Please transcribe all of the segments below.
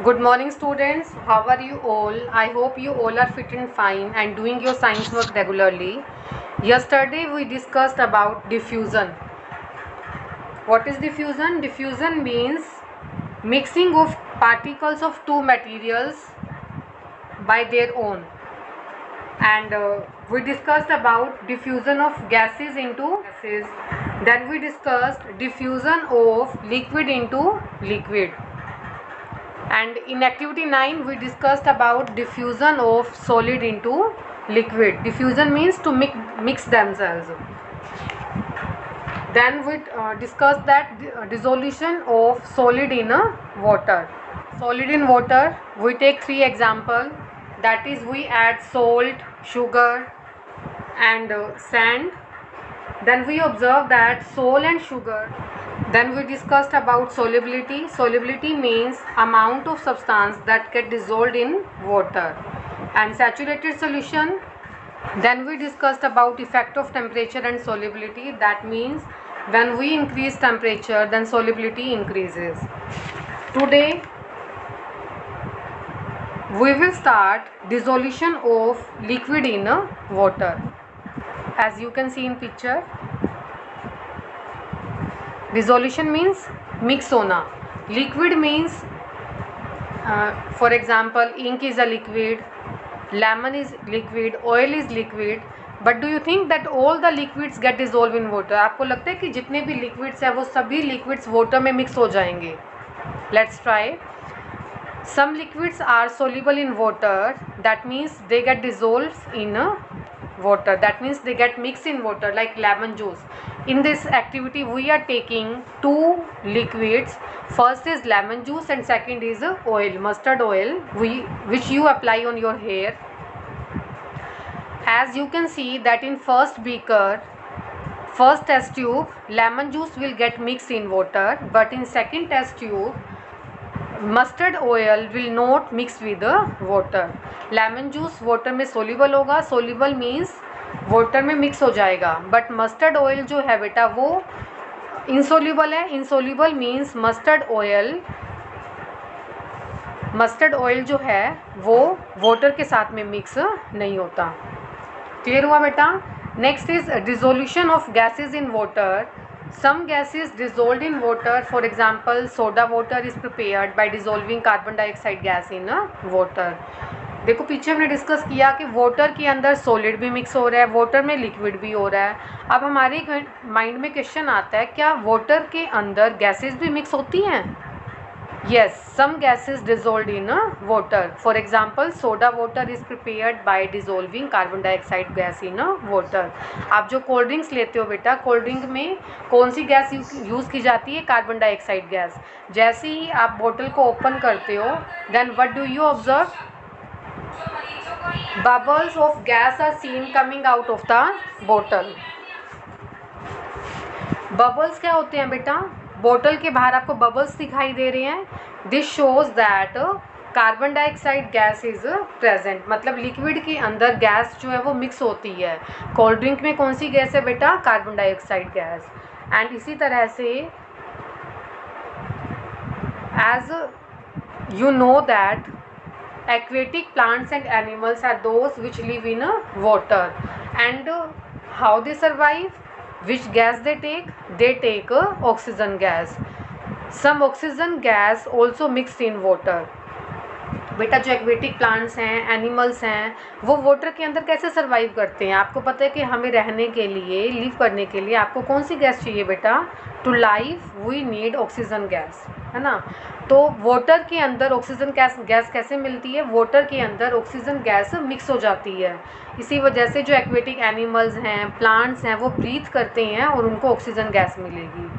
Good morning, students. How are you all? I hope you all are fit and fine and doing your science work regularly. Yesterday we discussed about diffusion. What is diffusion? Diffusion means mixing of particles of two materials by their own. And we discussed about diffusion of gases into gases. Then we discussed diffusion of liquid into liquid. And in activity 9 we discussed about diffusion of solid into liquid. Diffusion means to mix themselves. Then we discussed that dissolution of solid in water. Solid in water, we take three examples, that is we add salt, sugar and sand. Then we observe that salt and sugar. Then we discussed about solubility. Solubility means amount of substance that get dissolved in water. And saturated solution. Then we discussed about effect of temperature and solubility. That means when we increase temperature, then solubility increases. Today we will start dissolution of liquid in water. As you can see in picture, dissolution means mix होना. Liquid means for example ink is a liquid, lemon is liquid, oil is liquid. But do you think that all the liquids get dissolved in water? आपको लगता है कि जितने भी liquids है वो सभी liquids water में mix हो जाएंगे? Let's try. Some liquids are soluble in water, that means they get dissolved in water, that means they get mixed in water, like lemon juice. In this activity we are taking two liquids. First is lemon juice and second is oil, mustard oil, which you apply on your hair. As you can see that in first beaker, first test tube, lemon juice will get mixed in water, but in second test tube mustard oil will not mix with water. Lemon juice water में soluble होगा, soluble means water में mix हो जाएगा. But mustard oil जो है बेटा वो insoluble है. इनसोल्यूबल मीन्स मस्टर्ड ऑयल जो है वो वाटर के साथ में मिक्स नहीं होता. क्लियर हुआ बेटा? Next is dissolution of gases in water. Some gases dissolved in water, for example soda water is prepared by dissolving carbon dioxide gas in water. देखो पीछे हमने डिस्कस किया कि वाटर के अंदर सॉलिड भी मिक्स हो रहा है, वाटर में लिक्विड भी हो रहा है. अब हमारे माइंड में क्वेश्चन आता है, क्या वाटर के अंदर गैसेस भी मिक्स होती हैं? Yes, some gases dissolved in water. For example, soda water is prepared by dissolving carbon dioxide gas in water. आप जो कोल्ड ड्रिंक्स लेते हो बेटा, कोल्ड ड्रिंक में कौन सी गैस यूज़ की जाती है? Carbon dioxide gas. जैसे ही आप बोतल को ओपन करते हो, then what do you observe? Bubbles of gas are seen coming out of the bottle. Bubbles क्या होते हैं बेटा? बोतल के बाहर आपको बबल्स दिखाई दे रहे हैं. This shows that carbon dioxide gas is present. मतलब लिक्विड के अंदर गैस जो है वो मिक्स होती है. कोल्ड ड्रिंक में कौन सी गैस है बेटा? Carbon dioxide gas. एंड इसी तरह से as you know that aquatic plants and animals are those which live in water. And how they survive? Which gas they take? They take oxygen gas. Some oxygen gas also mixed in water. बेटा जो aquatic plants हैं, animals हैं, वो water के अंदर कैसे survive करते हैं? आपको पता है कि हमें रहने के लिए, लिव करने के लिए आपको कौन सी गैस चाहिए बेटा? To life we need oxygen gas, है ना. तो वाटर के अंदर ऑक्सीजन गैस कैसे मिलती है? वाटर के अंदर ऑक्सीजन गैस मिक्स हो जाती है. इसी वजह से जो एक्वेटिक एनिमल्स हैं, प्लांट्स हैं, वो ब्रीथ करते हैं और उनको ऑक्सीजन गैस मिलेगी.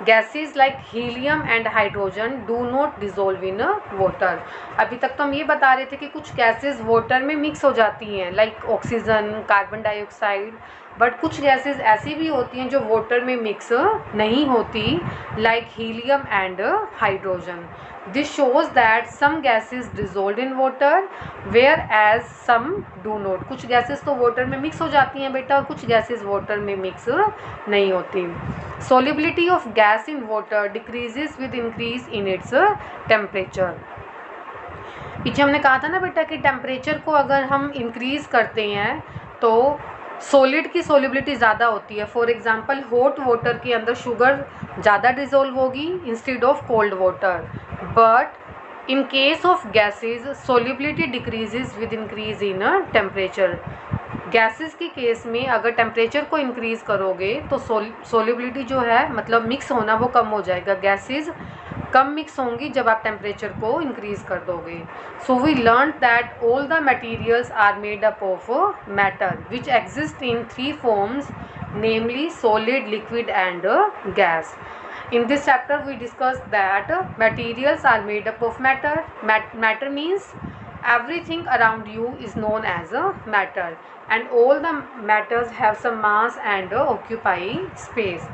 Gases like helium and hydrogen do not dissolve in water. अभी तक तो हम ये बता रहे थे कि कुछ गैसेस वाटर में मिक्स हो जाती हैं, like oxygen, carbon dioxide. But कुछ गैसेस ऐसी भी होती हैं जो वाटर में मिक्स नहीं होती, like helium and hydrogen. This shows that some gases dissolve in water whereas some do not. कुछ गैसेस तो वाटर में मिक्स हो जाती हैं बेटा और कुछ गैसेस वाटर में मिक्स नहीं होती. Solubility of gas in water decreases with increase in its temperature. पीछे हमने कहा था ना बेटा कि टेम्परेचर को अगर हम इंक्रीज़ करते हैं तो सॉलिड की सोलिबिलिटी ज़्यादा होती है। फॉर एग्जांपल हॉट वाटर के अंदर शुगर ज़्यादा डिज़ोल्व होगी instead of cold water, but in case of gases solubility decreases with increase in temperature. Gases के केस में अगर टेम्परेचर को इंक्रीज़ करोगे तो सोलिबिलिटी जो है मतलब मिक्स होना वो कम हो जाएगा। गैसेस कम मिक्स होंगी जब आप टेम्परेचर को इंक्रीज़ कर दोगे। So we learn that all the materials are made up of matter which exist in 3 forms, namely solid, liquid and gas. In this chapter we discussed that materials are made up of matter. Matter means everything around you is known as a matter, and all the matters have some mass and occupy space.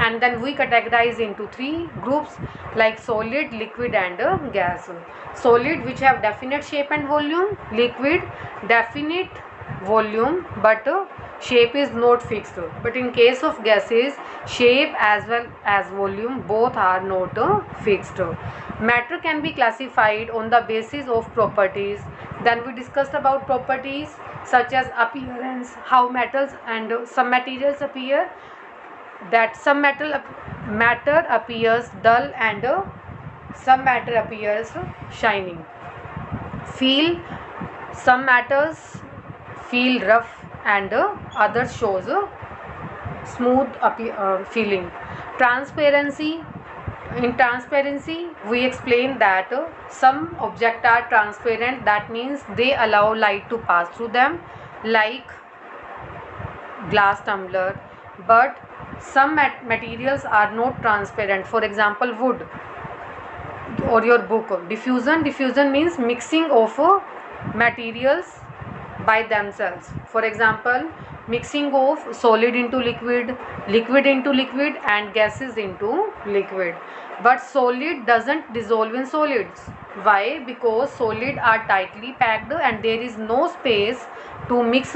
And then we categorize into 3 groups like solid, liquid and gas. Solid, which have definite shape and volume. Liquid, definite volume but shape is not fixed. But in case of gases, shape as well as volume both are not fixed. Matter can be classified on the basis of properties. Then we discussed about properties such as appearance, how metals and some materials appear, that some matter appears dull and some matter appears shining. Feel, some matters feel rough and others shows smooth feeling. Transparency, in transparency we explain that some objects are transparent, that means they allow light to pass through them, like glass tumbler, but some materials are not transparent, for example wood or your book. Diffusion means mixing of materials by themselves. For example, mixing of solid into liquid, liquid into liquid and gases into liquid. But solid doesn't dissolve in solids. Why? Because solid are tightly packed and there is no space to mix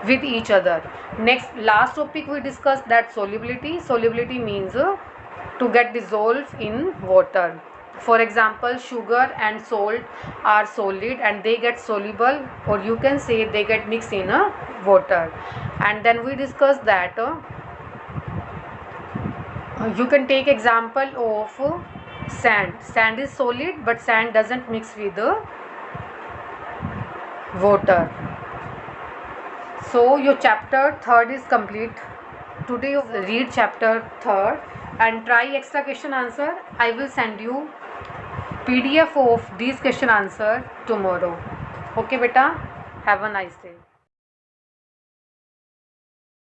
with each other. Next, last topic we discussed that solubility. Solubility means to get dissolved in water. For example, sugar and salt are solid and they get soluble, or you can say they get mixed in water. And then we discussed that you can take example of sand. Sand is solid but sand doesn't mix with water. So your chapter 3rd is complete. Today you read chapter 3rd and try extra question answer. I will send you PDF of these question answer tomorrow. Okay beta, have a nice day.